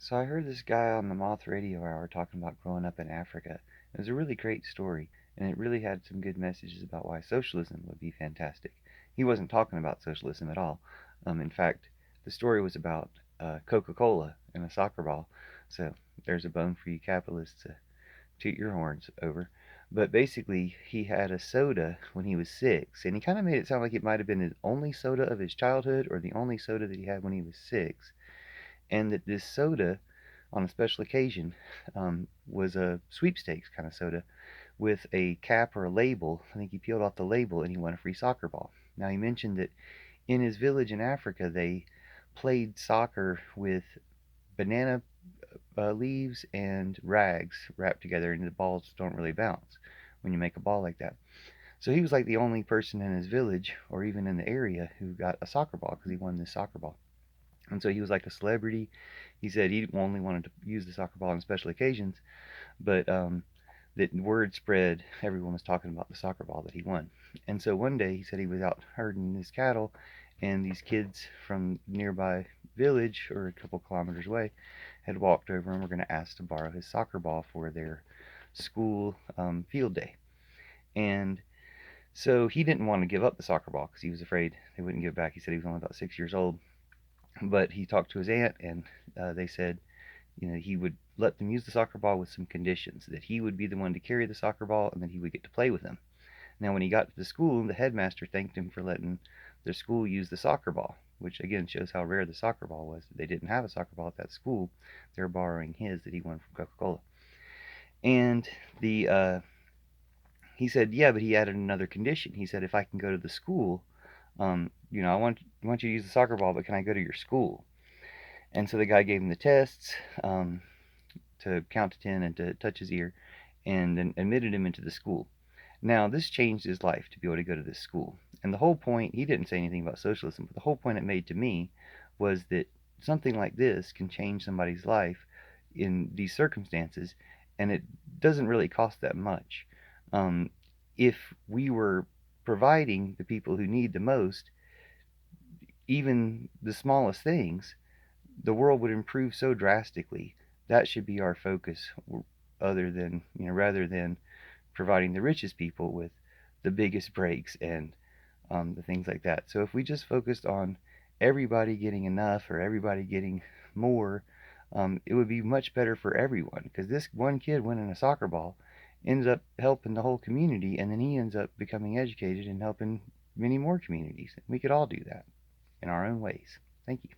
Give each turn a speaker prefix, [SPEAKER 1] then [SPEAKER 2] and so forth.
[SPEAKER 1] So I heard this guy on the Moth Radio Hour talking about growing up in Africa. It was a really great story, and it really had some good messages about why socialism would be fantastic. He wasn't talking about socialism at all. In fact, the story was about Coca-Cola and a soccer ball. So there's a bone for you capitalists to toot your horns over. But basically, he had a soda when he was 6, and he kind of made it sound like it might have been his only soda of his childhood or the only soda that he had when he was 6, and that this soda, on a special occasion, was a sweepstakes kind of soda with a cap or a label. I think he peeled off the label and he won a free soccer ball. Now, he mentioned that in his village in Africa, they played soccer with banana leaves and rags wrapped together, and the balls don't really bounce when you make a ball like that. So he was like the only person in his village or even in the area who got a soccer ball because he won this soccer ball. And so he was like a celebrity. He said he only wanted to use the soccer ball on special occasions, but that word spread. Everyone was talking about the soccer ball that he won. And so one day he said he was out herding his cattle, and these kids from nearby village or a couple kilometers away had walked over and were going to ask to borrow his soccer ball for their school field day. And so he didn't want to give up the soccer ball because he was afraid they wouldn't give it back. He said he was only about 6 years old, but he talked to his aunt, and they said, he would let them use the soccer ball with some conditions, that he would be the one to carry the soccer ball and then he would get to play with them. Now, when he got to the school, the headmaster thanked him for letting their school use the soccer ball, which again shows how rare the soccer ball was. They didn't have a soccer ball at that school. They were borrowing his that he won from Coca-Cola. And the he said, yeah, but he added another condition. He said, if I can go to the school, I want you to use the soccer ball, but can I go to your school? And so the guy gave him the tests, to count to 10 and to touch his ear, and then admitted him into the school. Now, this changed his life to be able to go to this school. And the whole point, he didn't say anything about socialism, but the whole point it made to me was that something like this can change somebody's life in these circumstances, and it doesn't really cost that much. Um, if we were providing the people who need the most, even the smallest things, the world would improve so drastically. That should be our focus, other than rather than providing the richest people with the biggest breaks and the things like that. So if we just focused on everybody getting enough or everybody getting more, it would be much better for everyone. Because this one kid winning a soccer ball ends up helping the whole community, and then he ends up becoming educated and helping many more communities. We could all do that in our own ways. Thank you.